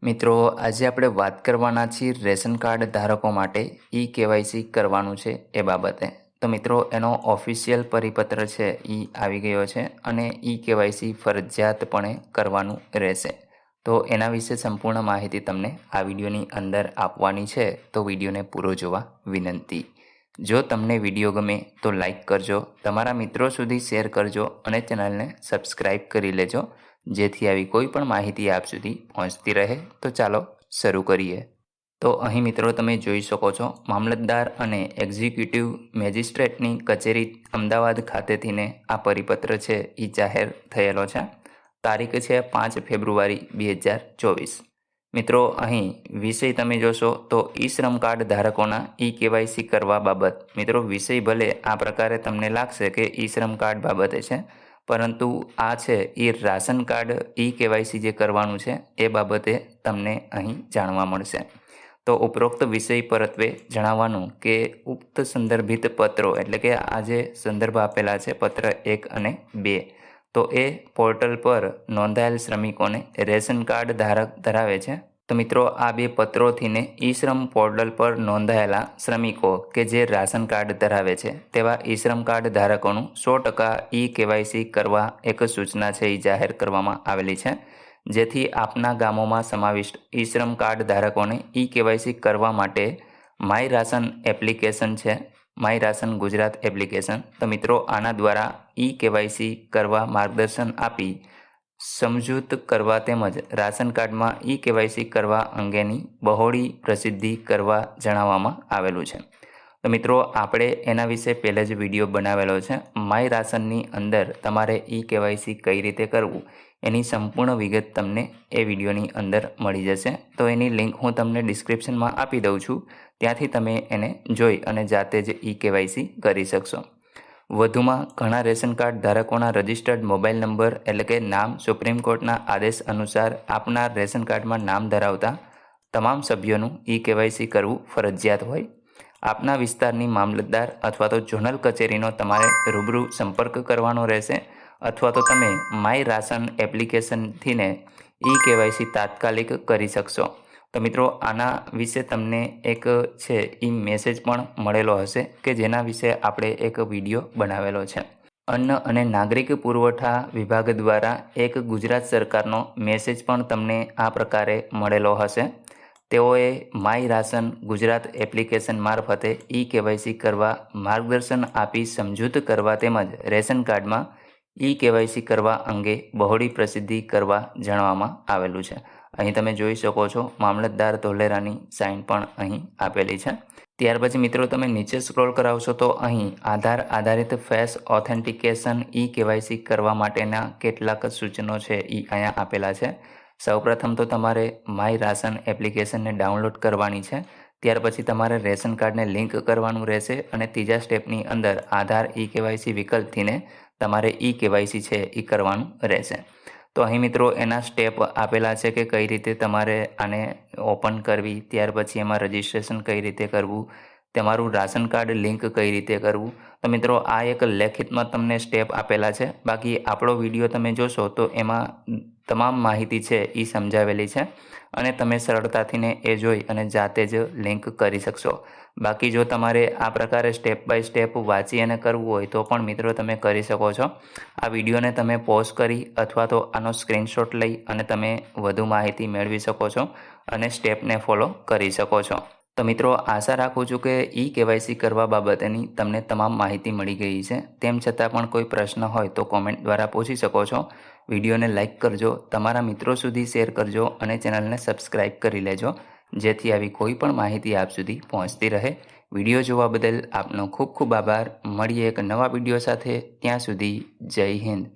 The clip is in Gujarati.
મિત્રો, આજે આપણે વાત કરવાના છીએ રેશન કાર્ડ ધારકો માટે કેવાયસી કરવાનું છે એ બાબતે. તો મિત્રો, એનો ઓફિશિયલ પરિપત્ર છે એ આવી ગયો છે અને કેવાયસી ફરજિયાતપણે કરવાનું રહેશે. તો એના વિશે સંપૂર્ણ માહિતી તમને આ વિડીયોની અંદર આપવાની છે, તો વિડીયોને પૂરો જોવા વિનંતી. જો તમને વિડીયો ગમે તો લાઈક કરજો, તમારા મિત્રો સુધી શેર કરજો અને ચેનલને સબસ્ક્રાઈબ કરી લેજો, જેથી આવી કોઈ પણ માહિતી આપ સુધી પહોંચતી રહે. તો ચાલો શરૂ કરીએ. તો અહીં મિત્રો તમે જોઈ શકો છો, મામલતદાર અને એક્ઝિક્યુટિવ મેજિસ્ટ્રેટની કચેરી અમદાવાદ ખાતેથીને આ પરિપત્ર છે એ જાહેર થયેલો છે. તારીખ છે 5 ફેબ્રુઆરી 2024. મિત્રો, અહીં વિષય તમે જોશો તો શ્રમ કાર્ડ ધારકોના કેવાયસી કરવા બાબત. મિત્રો, વિષય ભલે આ પ્રકારે તમને લાગશે કે શ્રમ કાર્ડ બાબતે છે, પરંતુ આ છે એ રાશન કાર્ડ કેવાયસી જે કરવાનું છે એ બાબતે તમને અહીં જાણવા મળશે. તો ઉપરોક્ત વિષય પરત્વે જણાવવાનું કે ઉક્ત સંદર્ભિત પત્રો એટલે કે આ જે સંદર્ભ આપેલા છે પત્ર 1 અને 2, તો એ પોર્ટલ પર નોંધાયેલ શ્રમિકોને રેશન કાર્ડ ધારક ધરાવે છે. તો મિત્રો, આ બે પત્રોથીને શ્રમ પોર્ટલ પર નોંધાયેલા શ્રમિકો કે જે રાશન કાર્ડ ધરાવે છે તેવા શ્રમ કાર્ડ ધારકોનું 100% કેવાયસી કરવા એક સૂચના છે એ જાહેર કરવામાં આવેલી છે. જેથી આપના ગામોમાં સમાવિષ્ટ શ્રમ કાર્ડ ધારકોને કેવાયસી કરવા માટે માય રાશન એપ્લિકેશન છે, માય રાશન ગુજરાત એપ્લિકેશન. તો મિત્રો, આના દ્વારા કેવાયસી કરવા માર્ગદર્શન આપી સમજૂત કરવા તેમજ રાશન કાર્ડમાં કેવાયસી કરવા અંગેની બહોળી પ્રસિદ્ધિ કરવા જણાવવામાં આવેલું છે. તો મિત્રો, આપણે એના વિશે પહેલા જ વિડીયો બનાવેલો છે. માય રાશનની અંદર તમારે કેવાયસી કઈ રીતે કરવું એની સંપૂર્ણ વિગત તમને એ વિડીયોની અંદર મળી જશે. તો એની લિંક હું તમને ડિસ્ક્રિપ્શનમાં આપી દઉં છું, ત્યાંથી તમે એને જોઈ અને જાતે જ કેવાયસી કરી શકશો. વધુમાં ઘણા રેશન કાર્ડ ધારકોના રજિસ્ટર્ડ મોબાઈલ નંબર એટલે કે નામ સુપ્રીમ કોર્ટના આદેશ અનુસાર આપના રેશન કાર્ડમાં નામ ધરાવતા તમામ સભ્યોનું કેવાયસી કરવું ફરજિયાત હોય. આપના વિસ્તારની મામલતદાર અથવા તો ઝોનલ કચેરીનો તમારે રૂબરૂ સંપર્ક કરવાનો રહેશે, અથવા તો તમે માય રાશન એપ્લિકેશનથીને કેવાયસી તાત્કાલિક કરી શકશો. તો મિત્રો, આના વિશે તમને એક છે એ મેસેજ પણ મળેલો હશે કે જેના વિશે આપણે એક વિડીયો બનાવેલો છે. અન્ન અને નાગરિક પુરવઠા વિભાગ દ્વારા એક ગુજરાત સરકારનો મેસેજ પણ તમને આ પ્રકારે મળેલો હશે. તેઓએ માય રાશન ગુજરાત એપ્લિકેશન મારફતે કેવાયસી કરવા માર્ગદર્શન આપી સમજૂત કરવા તેમજ રેશન કાર્ડમાં કેવાયસી કરવા અંગે બહોળી પ્રસિદ્ધિ કરવા જણાવવામાં આવેલું છે. અહીં તમે જોઈ શકો છો, મામલતદાર ધોલેરાની સાઇન પણ અહીં આપેલી છે. ત્યાર પછી મિત્રો, તમે નીચે સ્ક્રોલ કરાવશો તો અહીં આધાર આધારિત ફેસ ઓથેન્ટિકેશન કેવાયસી કરવા માટેના કેટલાક સૂચનો છે એ અહીંયા આપેલા છે. સૌપ્રથમ તો તમારે માય રાશન એપ્લિકેશનને ડાઉનલોડ કરવાની છે. ત્યાર પછી તમારે રેશન કાર્ડને લિંક કરવાનું રહેશે અને ત્રીજા સ્ટેપની અંદર આધાર કેવાયસી વિકલ્પથીને તમારે કેવાયસી છે એ કરવાનું રહેશે. તો અહીં મિત્રો એના સ્ટેપ આપેલા છે કે કઈ રીતે તમારે આને ઓપન કરવી, ત્યાર પછી એમાં રજિસ્ટ્રેશન કઈ રીતે કરવું, તમારું રાશન કાર્ડ લિંક કઈ રીતે કરવું. તો મિત્રો, આ એક લેખિતમાં તમને સ્ટેપ આપેલા છે. બાકી આપણો વિડીયો તમે જોશો તો એમાં તમામ માહિતી છે એ સમજાવેલી છે અને તમે સરળતાથીને એ જોઈ અને જાતે જ લિંક કરી શકશો. બાકી જો તમારે આ પ્રકારે સ્ટેપ બાય સ્ટેપ વાંચી અને કરવું હોય તો પણ મિત્રો તમે કરી શકો છો. આ વિડીયોને તમે પોઝ કરી અથવા તો આનો સ્ક્રીનશોટ લઈ અને તમે વધુ માહિતી મેળવી શકો છો અને સ્ટેપને ફોલો કરી શકો છો. તો મિત્રો, આશા રાખું છું કે કેવાયસી કરવા બાબતેની તમને તમામ માહિતી મળી ગઈ છે. તેમ છતાં પણ કોઈ પ્રશ્ન હોય તો કોમેન્ટ દ્વારા પૂછી શકો છો. વિડીયોને લાઇક કરજો, તમારા મિત્રો સુધી શેર કરજો અને ચેનલને સબસ્ક્રાઈબ કરી લેજો, જેથી આવી કોઈ પણ માહિતી આપ સુધી પહોંચતી રહે. વિડીયો જોવા બદલ આપનો ખૂબ ખૂબ આભાર. મળીએ એક નવા વિડીયો સાથે. ત્યાં સુધી જય હિન્દ.